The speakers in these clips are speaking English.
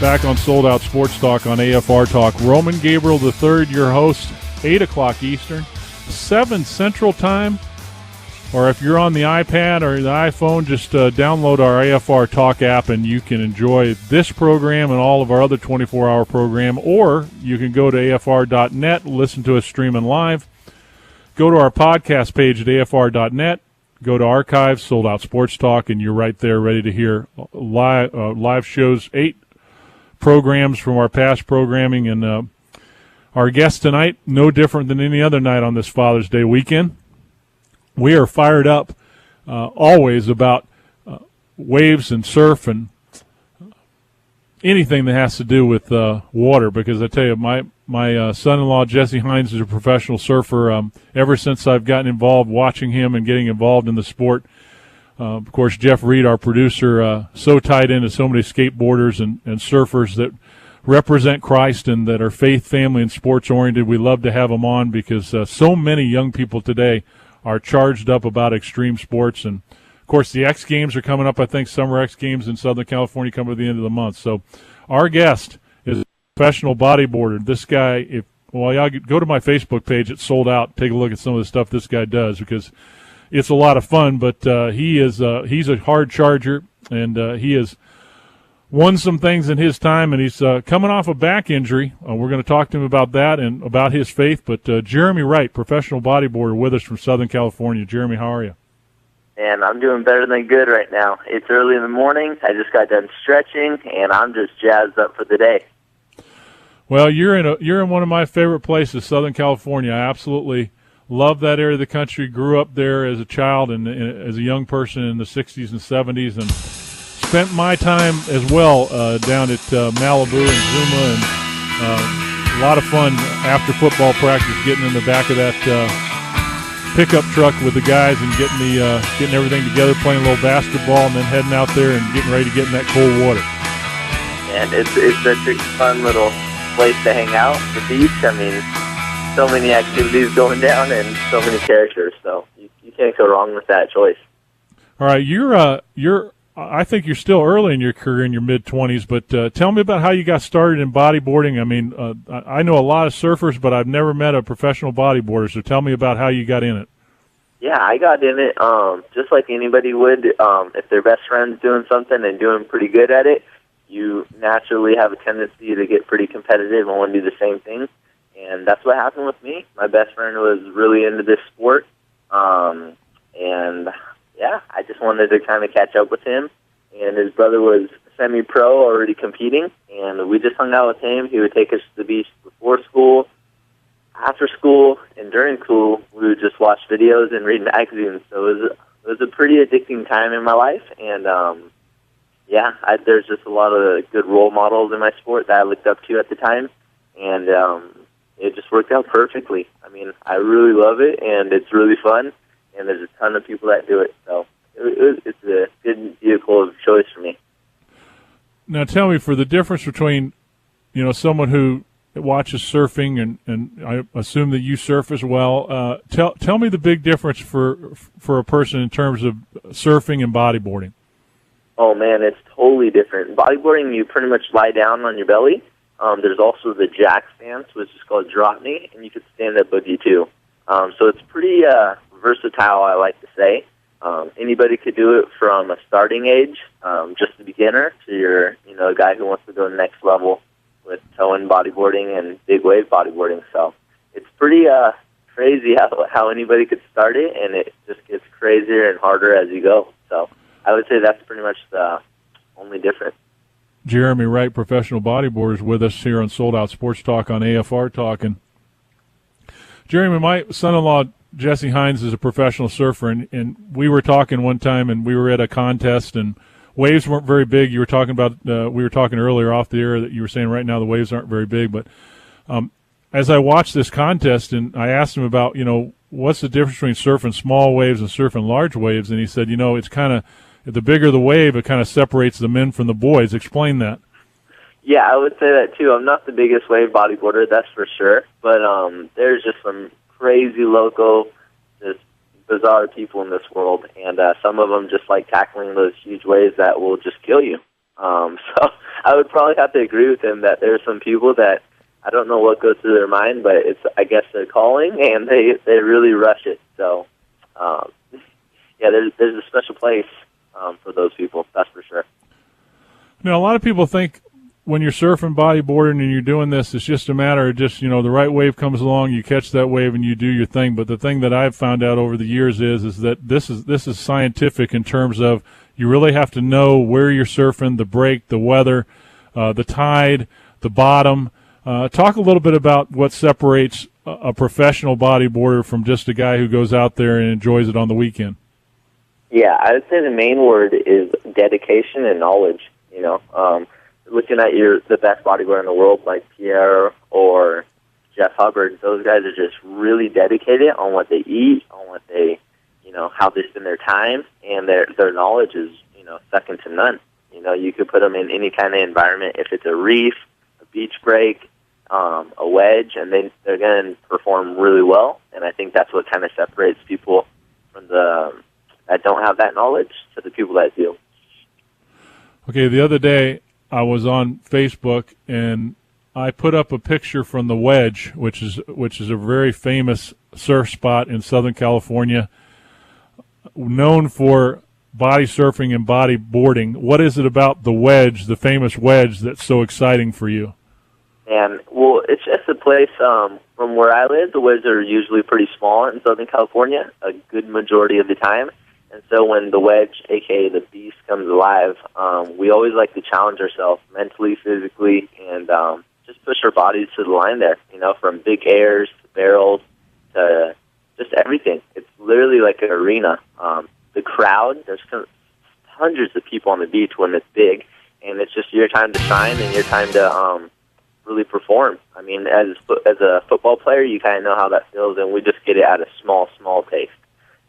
Back on Sold Out Sports Talk on AFR Talk. Roman Gabriel III, your host, 8 o'clock Eastern, 7 Central Time. Or if you're on the iPad or the iPhone, just download our AFR Talk app and you can enjoy this program and all of our other 24-hour program. Or you can go to afr.net, listen to us streaming live. Go to our podcast page at afr.net. Go to Archives, Sold Out Sports Talk, and you're right there ready to hear live shows, 8 programs from our past programming. And our guest tonight, no different than any other night on this Father's Day weekend. We are fired up always about waves and surf and anything that has to do with water, because I tell you, my son-in-law, Jesse Hines, is a professional surfer. Ever since I've gotten involved watching him and getting involved in the sport, of course, Jeff Reed, our producer, so tied into so many skateboarders and surfers that represent Christ and that are faith, family, and sports-oriented. We love to have them on because so many young people today are charged up about extreme sports. And, of course, the X Games are coming up. I think Summer X Games in Southern California come at the end of the month. So our guest is a professional bodyboarder. This guy, y'all go to my Facebook page. It's Sold Out. Take a look at some of the stuff this guy does because it's a lot of fun. But he's a hard charger, and he has won some things in his time, and he's coming off a back injury. We're going to talk to him about that and about his faith. But Jeremy Wright, professional bodyboarder, with us from Southern California. Jeremy, how are you? And I'm doing better than good right now. It's early in the morning. I just got done stretching, and I'm just jazzed up for the day. Well, you're in one of my favorite places, Southern California. I absolutely love that area of the country. Grew up there as a child and as a young person in the 60s and 70s, and spent my time as well down at Malibu and Zuma, and a lot of fun after football practice, getting in the back of that pickup truck with the guys and getting everything together, playing a little basketball, and then heading out there and getting ready to get in that cold water. And it's such a fun little place to hang out, the beach. I mean, so many activities going down and so many characters, so you can't go wrong with that choice. All right, I think you're still early in your career, in your mid-20s, but tell me about how you got started in bodyboarding. I mean, I know a lot of surfers, but I've never met a professional bodyboarder, so tell me about how you got in it. Yeah, I got in it just like anybody would. If their best friend's doing something and doing pretty good at it, you naturally have a tendency to get pretty competitive and want to do the same thing, and that's what happened with me. My best friend was really into this sport, and yeah, I just wanted to kind of catch up with him, and his brother was semi-pro, already competing, and we just hung out with him. He would take us to the beach before school, after school, and during school, we would just watch videos and read magazines. So it was a pretty addicting time in my life, and there's just a lot of good role models in my sport that I looked up to at the time, and it just worked out perfectly. I mean, I really love it, and it's really fun. And there's a ton of people that do it, so it's a good vehicle of choice for me. Now, tell me, for the difference between, someone who watches surfing, and I assume that you surf as well. Tell me the big difference for a person in terms of surfing and bodyboarding. Oh man, it's totally different. Bodyboarding, you pretty much lie down on your belly. There's also the jack stance, which is called drop knee, and you can stand up boogie too. So it's pretty versatile, I like to say. Anybody could do it from a starting age, just a beginner, to your, a guy who wants to go to the next level with towing bodyboarding and big wave bodyboarding. So it's pretty crazy how anybody could start it, and it just gets crazier and harder as you go. So I would say that's pretty much the only difference. Jeremy Wright, professional bodyboarder, is with us here on Sold Out Sports Talk on AFR Talk. And Jeremy, my son-in-law, Jesse Hines, is a professional surfer, and we were talking one time, and we were at a contest, and waves weren't very big. You were talking about, we were talking earlier off the air that you were saying right now the waves aren't very big, but as I watched this contest, and I asked him about, what's the difference between surfing small waves and surfing large waves, and he said, it's kind of, the bigger the wave, it kind of separates the men from the boys. Explain that. Yeah, I would say that too. I'm not the biggest wave bodyboarder, that's for sure, but there's just some crazy loco, just bizarre people in this world, and some of them just like tackling those huge waves that will just kill you. So I I would probably have to agree with him that there are some people that I don't know what goes through their mind, but it's, I guess, their calling, and they really rush it. So, yeah, there's a special place for those people, that's for sure. Now, a lot of people think when you're surfing, bodyboarding, and you're doing this, it's just a matter of just, the right wave comes along, you catch that wave, and you do your thing. But the thing that I've found out over the years is that this is scientific in terms of you really have to know where you're surfing, the break, the weather, the tide, the bottom. Talk a little bit about what separates a professional bodyboarder from just a guy who goes out there and enjoys it on the weekend. Yeah, I would say the main word is dedication and knowledge. Looking at the best bodybuilder in the world, like Pierre or Jeff Hubbard, those guys are just really dedicated on what they eat, on what they, how they spend their time, and their knowledge is, second to none. You could put them in any kind of environment. If it's a reef, a beach break, a wedge, and they're going to perform really well. And I think that's what kind of separates people from that don't have that knowledge to the people that do. Okay, the other day I was on Facebook and I put up a picture from the Wedge, which is a very famous surf spot in Southern California, known for body surfing and bodyboarding. What is it about the Wedge, the famous Wedge, that's so exciting for you? And well, it's just a place. From where I live, the wedges are usually pretty small in Southern California, a good majority of the time. And so when the wedge, a.k.a. the beast, comes alive, we always like to challenge ourselves mentally, physically, and just push our bodies to the line there, from big airs to barrels to just everything. It's literally like an arena. The crowd, there's hundreds of people on the beach when it's big, and it's just your time to shine and your time to really perform. I mean, as a football player, you kind of know how that feels, and we just get it at a small taste.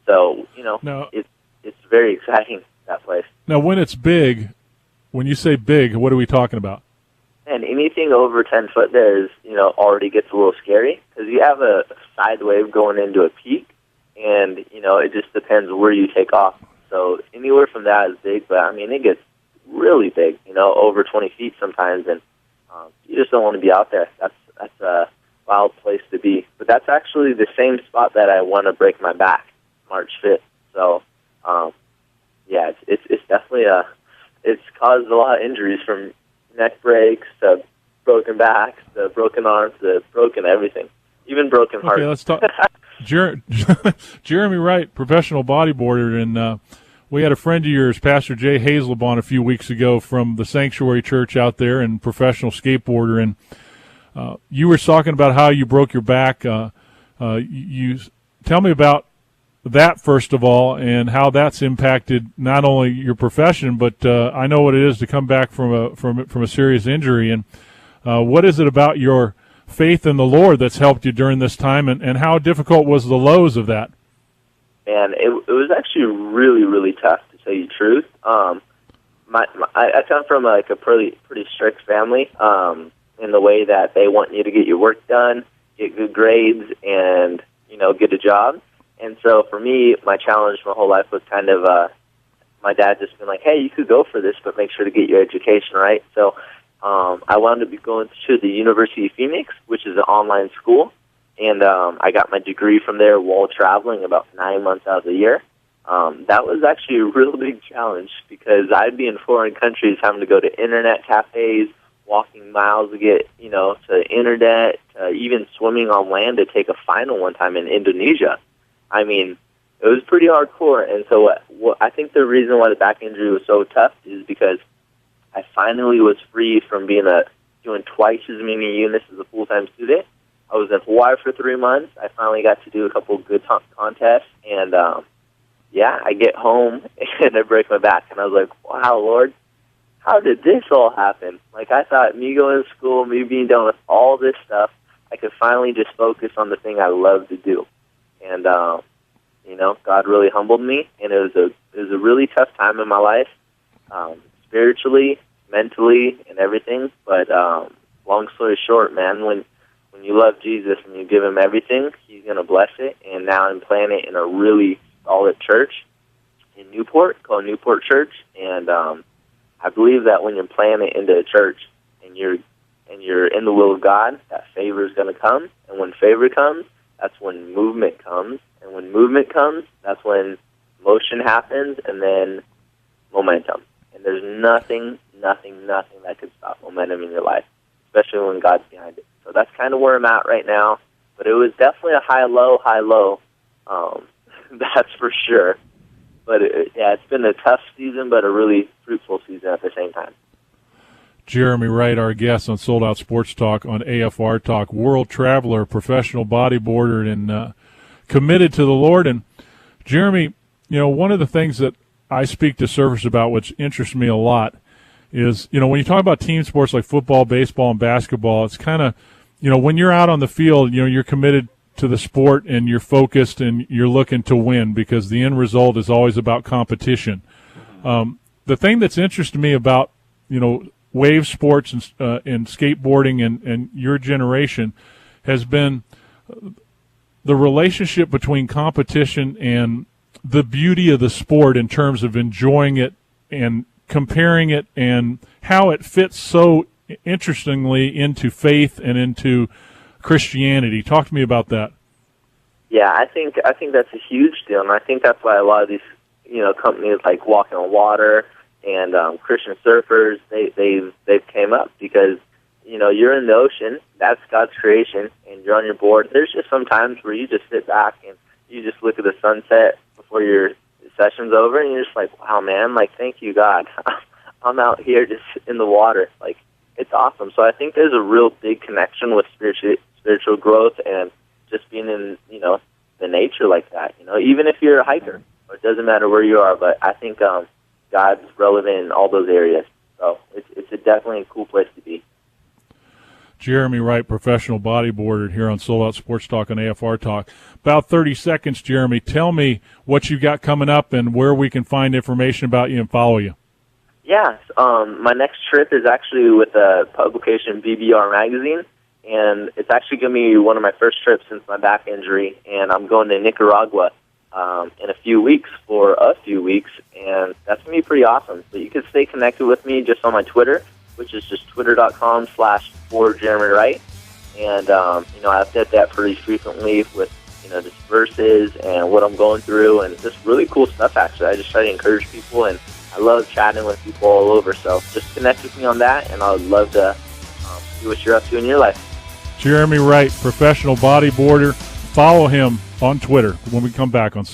So, now, it's very exciting, that place. Now, when it's big, when you say big, what are we talking about? And anything over 10 foot there is, already gets a little scary because you have a side wave going into a peak, and, it just depends where you take off. So anywhere from that is big, but, I mean, it gets really big, over 20 feet sometimes, and you just don't want to be out there. That's a wild place to be. But that's actually the same spot that I want to break my back, March 5th. So, yeah, it's definitely it's caused a lot of injuries, from neck breaks to broken backs to broken arms to broken everything, even broken hearts. Okay, let's talk. Jeremy Wright, professional bodyboarder, and we had a friend of yours, Pastor Jay Hazeleb, on a few weeks ago from the Sanctuary Church out there, and professional skateboarder, and you were talking about how you broke your back. You tell me about that, first of all, and how that's impacted not only your profession, but I know what it is to come back from a serious injury. And what is it about your faith in the Lord that's helped you during this time, and how difficult was the lows of that? And it was actually really, really tough, to tell you the truth. I come from a pretty strict family in the way that they want you to get your work done, get good grades, and get a job. And so for me, my challenge my whole life was kind of my dad just been like, hey, you could go for this, but make sure to get your education right. So I wound up going to the University of Phoenix, which is an online school. And I got my degree from there while traveling about 9 months out of the year. That was actually a real big challenge because I'd be in foreign countries having to go to internet cafes, walking miles to get, to internet, even swimming on land to take a final one time in Indonesia. I mean, it was pretty hardcore. And so what I think the reason why the back injury was so tough is because I finally was free from doing twice as many units as a full-time student. I was in Hawaii for 3 months. I finally got to do a couple of good contests, and I get home and I break my back, and I was like, "Wow, Lord, how did this all happen?" Like I thought, me going to school, me being done with all this stuff, I could finally just focus on the thing I love to do, and God really humbled me, and it was a really tough time in my life, spiritually, mentally, and everything. But long story short, man, when you love Jesus and you give him everything, he's going to bless it. And now I'm planted in a really solid church in Newport called Newport Church. And I I believe that when you're playing it into a church and you're in the will of God, that favor is going to come. And when favor comes, that's when movement comes. And when movement comes, that's when motion happens and then momentum. And there's nothing that could stop momentum in your life, especially when God's behind it. So that's kind of where I'm at right now. But it was definitely a high-low. That's for sure. But it's been a tough season, but a really fruitful season at the same time. Jeremy Wright, our guest on Sold Out Sports Talk on AFR Talk, world traveler, professional bodyboarder, and committed to the Lord. And Jeremy, one of the things that I speak to surfers about, which interests me a lot, is, when you talk about team sports like football, baseball, and basketball, it's kind of, when you're out on the field, you're committed to the sport and you're focused and you're looking to win because the end result is always about competition. The thing that's interested me about, wave sports and skateboarding and your generation has been the relationship between competition and the beauty of the sport in terms of enjoying it and comparing it and how it fits so interestingly into faith and into Christianity. Talk to me about that. Yeah, I think that's a huge deal, and I think that's why a lot of these companies like Walking on Water and Christian surfers they've came up because you're in the ocean, that's God's creation, and you're on your board. There's just some times where you just sit back and you just look at the sunset before your session's over, and you're just like, wow, man, like, thank you, God. I'm out here just in the water. Like, it's awesome. So I think there's a real big connection with spiritual growth and just being in, the nature like that. Even if you're a hiker, it doesn't matter where you are, but I think God's relevant in all those areas. So it's definitely a cool place to be. Jeremy Wright, professional bodyboarder here on Sold Out Sports Talk on AFR Talk. About 30 seconds, Jeremy. Tell me what you got coming up and where we can find information about you and follow you. Yes, my next trip is actually with a publication, BBR Magazine, and it's actually going to be one of my first trips since my back injury, and I'm going to Nicaragua in a few weeks, and that's going to be pretty awesome. So you can stay connected with me just on my Twitter, which is just twitter.com/4JeremyWright, and I update that pretty frequently with just verses and what I'm going through, and just really cool stuff. Actually, I just try to encourage people, and I love chatting with people all over. So just connect with me on that, and I would love to see what you're up to in your life. Jeremy Wright, professional bodyboarder. Follow him on Twitter when we come back on